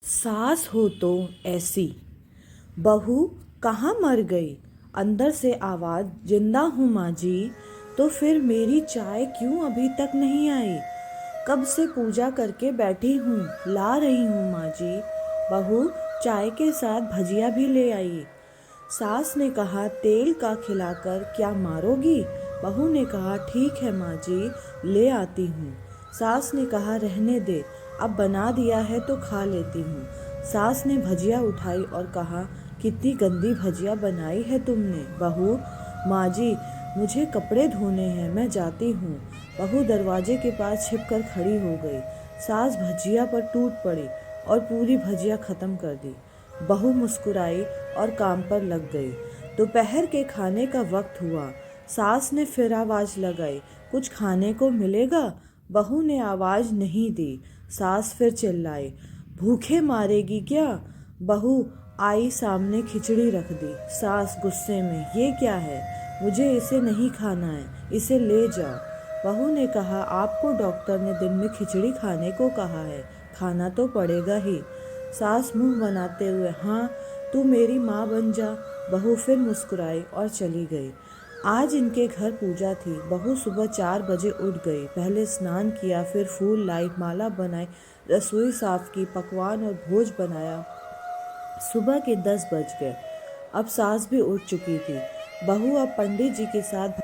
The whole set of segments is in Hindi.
सास हो तो ऐसी। बहू कहाँ मर गई? अंदर से आवाज, जिंदा हूँ माँ जी। तो फिर मेरी चाय क्यों अभी तक नहीं आई? कब से पूजा करके बैठी हूँ, ला रही हूँ माँ जी। बहू चाय के साथ भजिया भी ले आई। सास ने कहा, तेल का खिलाकर क्या मारोगी? बहू ने कहा, ठीक है माँ जी, ले आती हूँ। सास ने कहा, रहने दे, अब बना दिया है तो खा लेती हूँ। सास ने भजिया उठाई और कहा, कितनी गंदी भजिया बनाई है तुमने बहू। माँ जी, मुझे कपड़े धोने हैं, मैं जाती हूँ। बहू दरवाजे के पास छिपकर खड़ी हो गई। सास भजिया पर टूट पड़ी और पूरी भजिया खत्म कर दी। बहू मुस्कुराई और काम पर लग गई। दोपहर के खाने का वक्त हुआ। सास ने फिर आवाज लगाई, कुछ खाने को मिलेगा? बहू ने आवाज नहीं दी। सास फिर चिल्लाई, भूखे मारेगी क्या? बहू आई, सामने खिचड़ी रख दी। सास गुस्से में, ये क्या है? मुझे इसे नहीं खाना है, इसे ले जाओ। बहू ने कहा, आपको डॉक्टर ने दिन में खिचड़ी खाने को कहा है, खाना तो पड़ेगा ही। सास मुंह बनाते हुए, हाँ, तू मेरी माँ बन जा। बहू फिर मुस्कुराई और चली गई। आज इनके घर पूजा थी। बहू सुबह 4 बजे उठ गई। पहले स्नान किया, फिर फूल लाई, माला बनाई, रसोई साफ की, पकवान और भोज बनाया। सुबह के 10 बज गए। अब सास भी उठ चुकी थी। बहू अब पंडित जी के साथ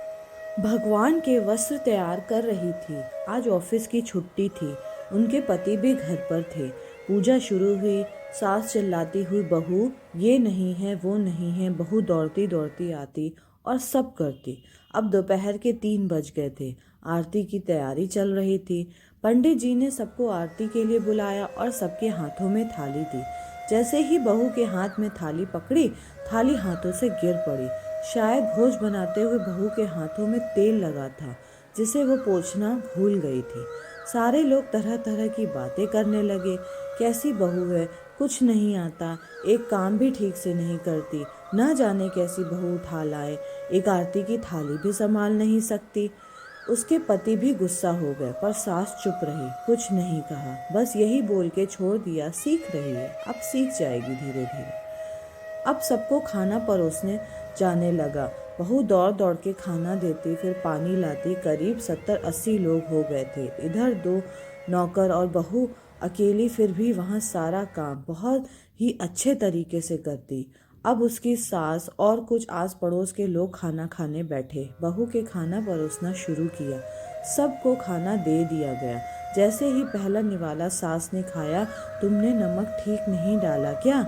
भगवान के वस्त्र तैयार कर रही थी। आज ऑफिस की छुट्टी थी। उनके पति भी घर पर थे। पूजा शुरू हुई। सास चिल्लाती हुई, बहू ये नहीं है, वो नहीं है। बहू दौड़ती दौड़ती आती और सब करती। अब दोपहर के 3 बज गए थे। आरती की तैयारी चल रही थी। पंडित जी ने सबको आरती के लिए बुलाया और सबके हाथों में थाली दी। जैसे ही बहू के हाथ में थाली पकड़ी, थाली हाथों से गिर पड़ी। शायद भोज बनाते हुए बहू के हाथों में तेल लगा था, जिसे वो पोंछना भूल गई थी। सारे लोग तरह तरह की बातें करने लगे। कैसी बहू है, कुछ नहीं आता, एक काम भी ठीक से नहीं करती, न जाने कैसी बहू उठा लाए, एक आरती की थाली भी संभाल नहीं सकती। उसके पति भी गुस्सा हो गए, पर सास चुप रही, कुछ नहीं कहा, बस यही बोल के छोड़ दिया, सीख रही है, अब सीख जाएगी धीरे धीरे। अब सबको खाना परोसने जाने लगा। बहू दौड़ दौड़ के खाना देती, फिर पानी लाती। करीब 70-80 लोग हो गए थे। इधर 2 नौकर और बहू अकेली, फिर भी वहाँ सारा काम बहुत ही अच्छे तरीके से करती। अब उसकी सास और कुछ आस पड़ोस के लोग खाना खाने बैठे। बहू के खाना परोसना शुरू किया। सबको खाना दे दिया गया। जैसे ही पहला निवाला सास ने खाया, तुमने नमक ठीक नहीं डाला क्या?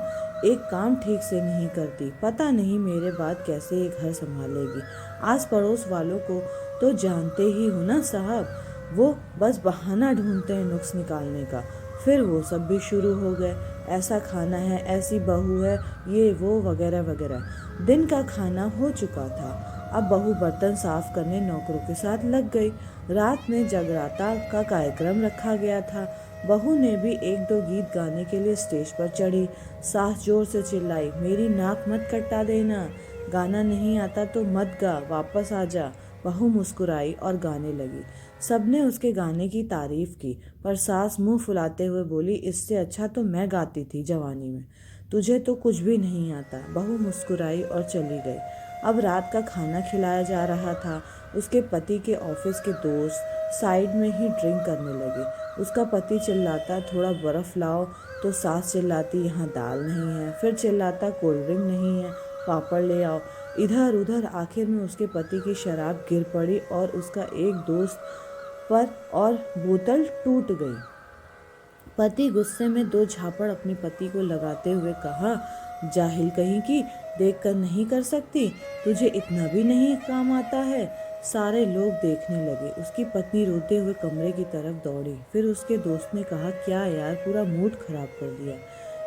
एक काम ठीक से नहीं करती, पता नहीं मेरे बाद कैसे ये घर संभालेगी। आस पड़ोस वालों को तो जानते ही हो ना साहब, वो बस बहाना ढूंढते हैं नुक्स निकालने का। फिर वो सब भी शुरू हो गए, ऐसा खाना है, ऐसी बहू है, ये वो वगैरह वगैरह। दिन का खाना हो चुका था। अब बहू बर्तन साफ करने नौकरों के साथ लग गई। रात में जगराता का कार्यक्रम रखा गया था। बहू ने भी 1-2 गीत गाने के लिए स्टेज पर चढ़ी। सास जोर से चिल्लाई, मेरी नाक मत कटा देना, गाना नहीं आता तो मत गा, वापस आ जा। बहू मुस्कुराई और गाने लगी। सबने उसके गाने की तारीफ की, पर सास मुंह फुलाते हुए बोली, इससे अच्छा तो मैं गाती थी जवानी में, तुझे तो कुछ भी नहीं आता। बहू मुस्कुराई और चली गई। अब रात का खाना खिलाया जा रहा था। उसके पति के ऑफिस के दोस्त साइड में ही ड्रिंक करने लगे। उसका पति चिल्लाता, थोड़ा बर्फ लाओ, तो सास चिल्लाती, यहाँ दाल नहीं है। फिर चिल्लाता, कोल्ड ड्रिंक नहीं है, पापड़ ले आओ। इधर उधर आखिर में उसके पति की शराब गिर पड़ी और उसका एक दोस्त पर और बोतल टूट गई। पति गुस्से में 2 झापड़ अपनी पति को लगाते हुए कहा, जाहिल कहीं की, देख कर नहीं कर सकती, तुझे इतना भी नहीं काम आता है। सारे लोग देखने लगे। उसकी पत्नी रोते हुए कमरे की तरफ दौड़ी। फिर उसके दोस्त ने कहा, क्या यार, पूरा मूड खराब कर दिया,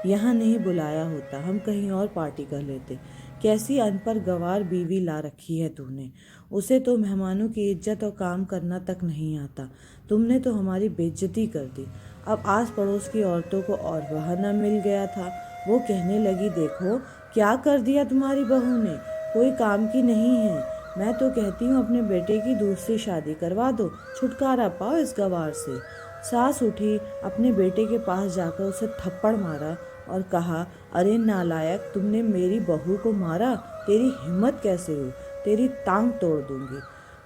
यहाँ नहीं बुलाया होता, हम कहीं और पार्टी कर लेते। कैसी अनपढ़ गंवार बीवी ला रखी है तूने, उसे तो मेहमानों की इज्जत और काम करना तक नहीं आता। तुमने तो हमारी बेइज्जती कर दी। अब आस पड़ोस की औरतों को और बहाना मिल गया था। वो कहने लगी, देखो क्या कर दिया तुम्हारी बहू ने, कोई काम की नहीं है। मैं तो कहती हूँ अपने बेटे की दूसरी शादी करवा दो, छुटकारा पाओ इस गंवार से। सास उठी, अपने बेटे के पास जाकर उसे थप्पड़ मारा और कहा, अरे नालायक, तुमने मेरी बहू को मारा, तेरी हिम्मत कैसे हुई, तेरी टांग तोड़ दूंगी।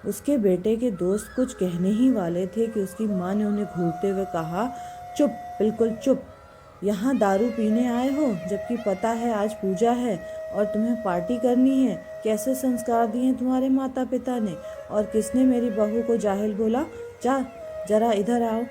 उसके बेटे के दोस्त कुछ कहने ही वाले थे कि उसकी माँ ने उन्हें घूरते हुए कहा, चुप, बिल्कुल चुप, यहाँ दारू पीने आए हो जबकि पता है आज पूजा है और तुम्हें पार्टी करनी है। कैसे संस्कार दिए तुम्हारे माता पिता ने, और किसने मेरी बहू को जाहिल बोला? जरा इधर आओ,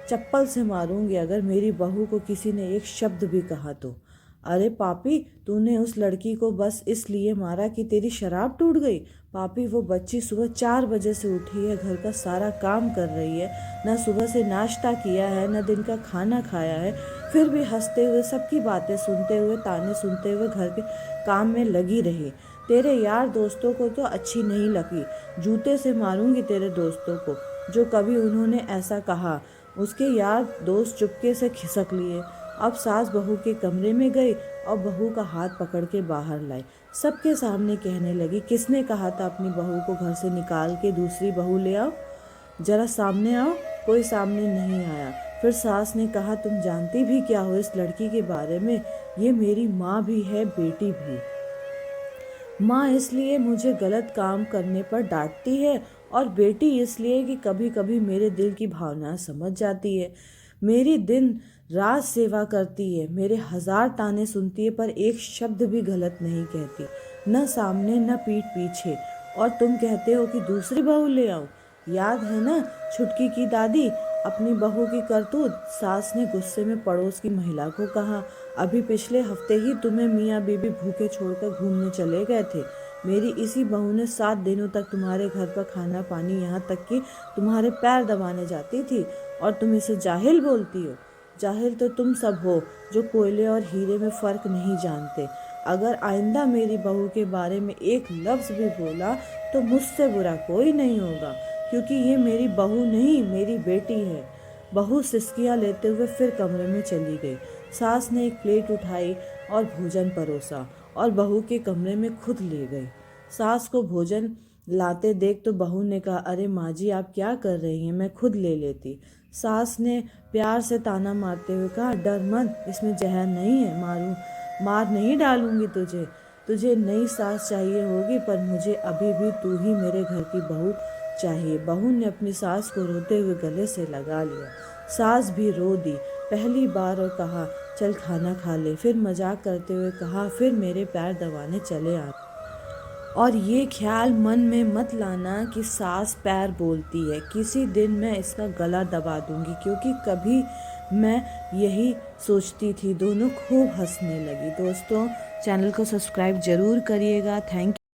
चप्पल से मारूंगी अगर मेरी बहू को किसी ने एक शब्द भी कहा तो। अरे पापी, तूने उस लड़की को बस इसलिए मारा कि तेरी शराब टूट गई? पापी, वो बच्ची सुबह 4 बजे से उठी है, घर का सारा काम कर रही है, न सुबह से नाश्ता किया है, न दिन का खाना खाया है, फिर भी हंसते हुए, सबकी बातें सुनते हुए, ताने सुनते हुए घर के काम में लगी रही। तेरे यार दोस्तों को तो अच्छी नहीं लगी, जूते से मारूंगी तेरे दोस्तों को जो कभी उन्होंने ऐसा कहा। उसके यार दोस्त चुपके से खिसक लिए। अब सास बहू के कमरे में गई और बहू का हाथ पकड़ के बाहर लाई। सबके सामने कहने लगी, किसने कहा था अपनी बहू को घर से निकाल के दूसरी बहू ले आओ? जरा सामने आओ। कोई सामने नहीं आया। फिर सास ने कहा, तुम जानती भी क्या हो इस लड़की के बारे में? ये मेरी माँ भी है, बेटी भी। माँ इसलिए मुझे गलत काम करने पर डांटती है और बेटी इसलिए कि कभी कभी मेरे दिल की भावना समझ जाती है। मेरी दिन रात सेवा करती है, मेरे 1000 ताने सुनती है पर एक शब्द भी गलत नहीं कहती, न सामने न पीठ पीछे। और तुम कहते हो कि दूसरी बहू ले आओ। याद है ना छुटकी की दादी, अपनी बहू की करतूत? सास ने गुस्से में पड़ोस की महिला को कहा, अभी पिछले हफ्ते ही तुम्हें मियाँ बीबी भूखे छोड़कर घूमने चले गए थे। मेरी इसी बहू ने 7 दिनों तक तुम्हारे घर का खाना पानी, यहाँ तक कि तुम्हारे पैर दबाने जाती थी, और तुम इसे जाहिल बोलती हो? जाहिल तो तुम सब हो जो कोयले और हीरे में फ़र्क नहीं जानते। अगर आइंदा मेरी बहू के बारे में एक लफ्ज़ भी बोला तो मुझसे बुरा कोई नहीं होगा, क्योंकि ये मेरी बहू नहीं, मेरी बेटी है। बहू सिसकियाँ लेते हुए फिर कमरे में चली गई। सास ने एक प्लेट उठाई और भोजन परोसा और बहू के कमरे में खुद ले गई। सास को भोजन लाते देख तो बहू ने कहा, अरे माँ जी, आप क्या कर रही हैं, मैं खुद ले लेती। सास ने प्यार से ताना मारते हुए कहा, डर मत, इसमें जहर नहीं है, मार नहीं डालूंगी तुझे। तुझे नई सास चाहिए होगी, पर मुझे अभी भी तू ही मेरे घर की बहू चाहिए। बहू ने अपनी सास को रोते हुए गले से लगा लिया। सास भी रो दी पहली बार और कहा, चल खाना खा ले। फिर मजाक करते हुए कहा, फिर मेरे पैर दबाने चले आ। और ये ख्याल मन में मत लाना कि सास पैर बोलती है। किसी दिन मैं इसका गला दबा दूंगी, क्योंकि कभी मैं यही सोचती थी। दोनों खूब हंसने लगी। दोस्तों, चैनल को सब्सक्राइब जरूर करिएगा। Thank you.